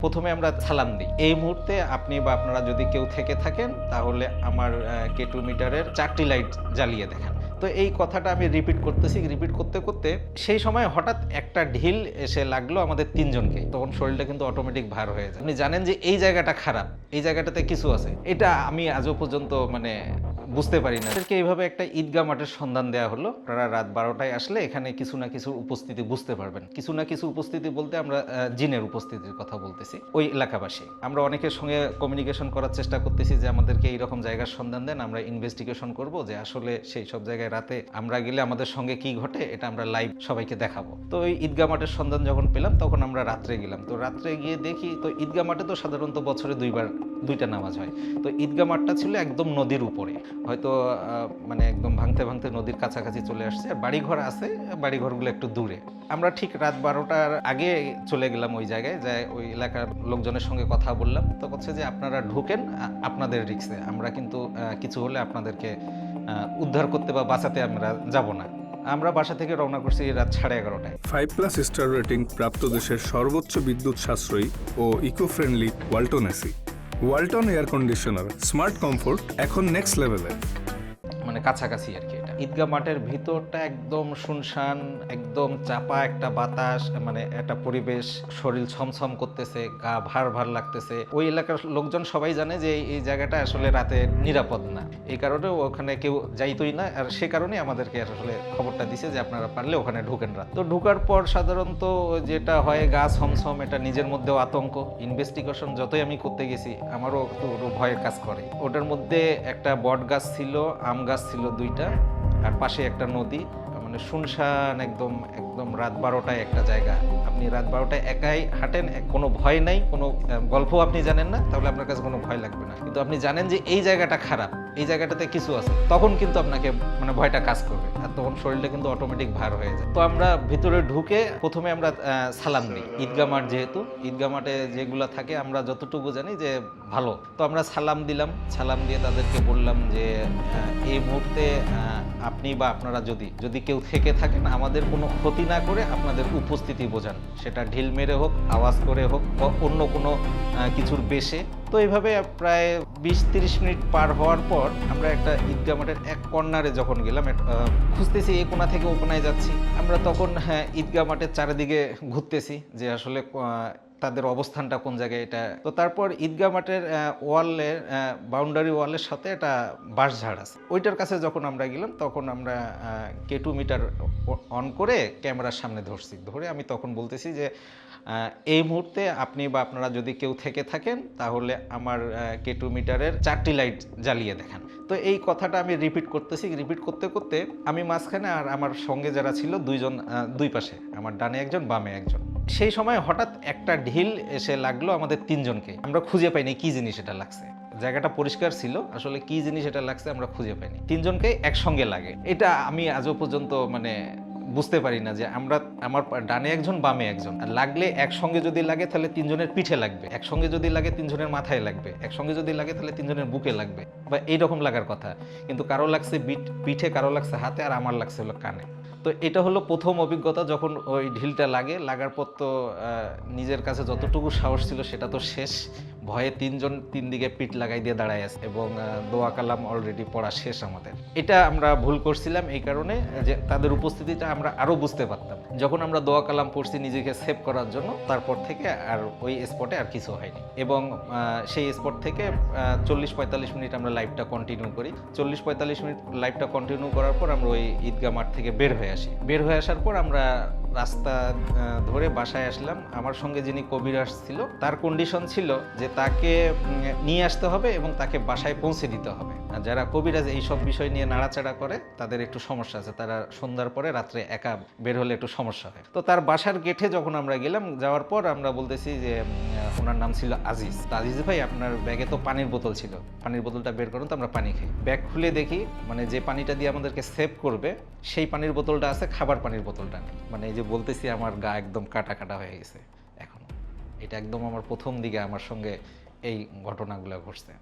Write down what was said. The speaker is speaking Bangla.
প্রথমে আমরা সালাম দিই। এই মুহূর্তে আপনি বা আপনারা যদি কেউ থেকে থাকেন তাহলে আমার K2 মিটারের 4টি লাইট জ্বালিয়ে দেখান। তো এই কথাটা আমি রিপিট করতেছি, রিপিট করতে করতে সেই সময় হঠাৎ একটা ঢিল এসে লাগলো আমাদের তিনজনকে। তখন শরীরটা কিন্তু অটোমেটিক ভার হয়ে যায়। আপনি জানেন যে এই জায়গাটা খারাপ, এই জায়গাটাতে কিছু আছে। এটা আমি আজও পর্যন্ত বুঝতে পারি না। এদেরকে এইভাবে একটা ঈদগাহ মাঠের সন্ধান দেওয়া হলো। আপনারা রাত 12টায় আসলে এখানে কিছু না কিছু উপস্থিতি বুঝতে পারবেন। কিছু না কিছু উপস্থিতি বলতে আমরা জিনের উপস্থিতির কথা বলতেছি। ওই এলাকাবাসী আমরা অনেকের সঙ্গে কমিউনিকেশন করার চেষ্টা করতেছি যে আমাদেরকে এইরকম জায়গার সন্ধান দেন, আমরা ইনভেস্টিগেশন করব যে আসলে সেই সব জায়গায় রাতে আমরা গেলে আমাদের সঙ্গে কি ঘটে এটা আমরা লাইভ সবাইকে দেখাবো। তো ওই ঈদগাহ মাঠের সন্ধান যখন পেলাম তখন আমরা রাত্রে গেলাম। তো রাত্রে গিয়ে দেখি তো ঈদগাহ মাঠে তো সাধারণত বছরে দুইটা নামাজ হয়। তো ঈদগাহ মাঠটা ছিল একদম নদীর উপরে, হয়তো একদম ভাঙতে ভাঙতে নদীর কাছাকাছি চলে আসছে। আর বাড়িঘর আছে, বাড়িঘরগুলো একটু দূরে। আমরা ঠিক রাত 12টার আগে চলে গেলাম ওই জায়গায়, যাই ওই এলাকার লোকজনের সঙ্গে কথা বললাম। তো বলছে যে আপনারা ঢুকেন, আপনাদের রিস্কে, আমরা কিন্তু কিছু হলে আপনাদেরকে উদ্ধার করতে বা বাঁচাতে আমরা যাব না। আমরা বাসা থেকে রওনা করছি রাত 11:30টায়। 5+ স্টার রেটিং প্রাপ্ত দেশের সর্বোচ্চ বিদ্যুৎ সাশ্রয়ী ও eco friendly Walton AC. Walton air conditioner, smart comfort এখন নেক্সট লেভেলে। কাছাকাছি আর কি। এটা ঈদগাহ মাঠের ভিতরটা একদম শুনশান, একদম চাপা একটা বাতাস, একটা পরিবেশ, শরীর ছমছম করতেছে, গা ভার ভার লাগতেছে। ওই এলাকার লোকজন সবাই জানে যে এই জায়গাটা আসলে রাতে নিরাপদ না, এই কারণে ওখানে কেউ যাইতই না। আর সে কারণে আমাদেরকে আসলে খবরটা দিছে যে আপনারা পারলে ওখানে ঢুকেন রাত। তো ঢুকার পর সাধারণত যেটা হয়, গা ছমছম, এটা নিজের মধ্যেও আতঙ্ক। ইনভেস্টিগেশন যতই আমি করতে গেছি আমারও একটু ভয়ের কাজ করে। ওটার মধ্যে একটা বট গাছ ছিল, আম গাছ ছিল 2টা, আর পাশে একটা নদী। শুনশান, একদম একদম রাত 12টায় একটা জায়গা। আপনি রাত 12টায় একাই হাঁটেন, কোনো ভয় নাই, কোনো গল্প আপনি জানেন না, তাহলে আপনার কাছে কোনো ভয় লাগবে না। কিন্তু আপনি জানেন যে এই জায়গাটা খারাপ, এই জায়গাটাতে কিছু আছে, তখন কিন্তু আপনাকে ভয়টা কাজ করবে। আর তখন শরীরটা কিন্তু অটোমেটিক ভার হয়ে যায়। তো আমরা ভিতরে ঢুকে প্রথমে আমরা সালাম দিই। ঈদগাহ মাঠ যেহেতু, ঈদগাহ মাঠে যেগুলো থাকে আমরা যতটুকু জানি যে ভালো। তো আমরা সালাম দিলাম, সালাম দিয়ে তাদেরকে বললাম যে এই মুহূর্তে আপনি বা আপনারা যদি কেউ থেকে থাকেন আমাদের কোনো ক্ষতি না করে আপনাদের উপস্থিতি বোঝান, সেটা ঢিল মেরে হোক, আওয়াজ করে হোক, বা অন্য কোনো কিছুর বেশে। তো এইভাবে প্রায় 20-30 মিনিট পার হওয়ার পর আমরা একটা ঈদগাহ মাঠের এক কর্নারে যখন গেলাম, খুঁজতেছি এই কোণা থেকে ও কোণায় যাচ্ছি। আমরা তখন ঈদগাহ মাঠের চারিদিকে ঘুরতেছি যে আসলে তাদের অবস্থানটা কোন জায়গায়। এটা তো তারপর ঈদগাহ মাঠের ওয়ালের বাউন্ডারি ওয়ালের সাথে একটা বাঁশঝাড় আছে, ওইটার কাছে যখন আমরা গেলাম তখন আমরা K2 মিটার অন করে ক্যামেরার সামনে ধরে আমি তখন বলতেছি যে এই মুহূর্তে আপনি বা আপনারা যদি কেউ থেকে থাকেন তাহলে আমার K2 মিটারের 4টি লাইট জ্বালিয়ে দেখান। তো এই কথাটা আমি রিপিট করতেছি, রিপিট করতে করতে আমি মাঝখানে, আর আমার সঙ্গে যারা ছিল দুইজন, দুই পাশে, আমার ডানে একজন বামে একজন। সেই সময় হঠাৎ একটা ঢিল এসে লাগলো আমাদের তিনজনকে। আমরা খুঁজে পাইনি কি জিনিস এটা লাগছে। জায়গাটা পরিষ্কার ছিল, আসলে কি জিনিস এটা লাগছে আমরা খুঁজে পাইনি। তিনজনকে একসঙ্গে লাগে, এটা আমি আজও পর্যন্ত বুঝতে পারি না যে আমার ডানে একজন বামে একজন, আর লাগলে একসঙ্গে যদি লাগে তাহলে তিনজনের পিঠে লাগবে, একসঙ্গে যদি লাগে তিনজনের মাথায় লাগবে, একসঙ্গে যদি লাগে তাহলে তিনজনের বুকে লাগবে, বা এইরকম লাগার কথা। কিন্তু কারো লাগছে পিঠে, কারো লাগছে হাতে, আর আমার লাগছে হলো কানে। তো এটা হলো প্রথম অভিজ্ঞতা যখন ওই ঢিলটা লাগার পর তো নিজের কাছে যতটুকু সাহস ছিল সেটা তো শেষ। ভয়ে তিনজন তিন দিকে পিঠ লাগাই দিয়ে দাঁড়ায় আছে, এবং দোয়া কালাম অলরেডি পড়া শেষ আমাদের। এটা আমরা ভুল করছিলাম এই কারণে যে তাদের উপস্থিতিটা আমরা আরও বুঝতে পারতাম। যখন আমরা দোয়া কালাম পড়ছি নিজেকে সেভ করার জন্য, তারপর থেকে আর ওই স্পটে আর কিছু হয়নি। এবং সেই স্পট থেকে 40-45 মিনিট আমরা লাইভটা কন্টিনিউ করি। 40-45 মিনিট লাইভটা কন্টিনিউ করার পর আমরা ওই ঈদগাহ মাঠ থেকে বের হয়ে আসার পর আমরা রাস্তা ধরে বাসায় আসলাম। আমার সঙ্গে যিনি কবিরাজ ছিল তার কন্ডিশন ছিল যে তাকে নিয়ে আসতে হবে এবং তাকে বাসায় পৌঁছে দিতে হবে। আর যারা কবিরাজ এই সব বিষয় নিয়ে নাড়াচাড়া করে তাদের একটু সমস্যা আছে, তারা সন্ধ্যার পরে রাত্রে একা বের হলে একটু সমস্যা হয়। তো তার বাসার গেটে যখন আমরা গেলাম, যাওয়ার পর আমরা বলতেছি যে ওনার নাম ছিল আজিজ। তো আজিজ ভাই, আপনার ব্যাগে তো পানির বোতল ছিল, পানির বোতলটা বের করুন তো আমরা পানি খাই। ব্যাগ খুলে দেখি যে পানিটা দিয়ে আমাদেরকে সেভ করবে সেই পানির বোতলটা আছে, খাবার পানির বোতলটা নেই। এই যে বলতেছি আমার গা একদম কাটা কাটা হয়ে গেছে এখন। এটা একদম আমার প্রথম দিকে আমার সঙ্গে এই ঘটনাগুলো ঘটছে।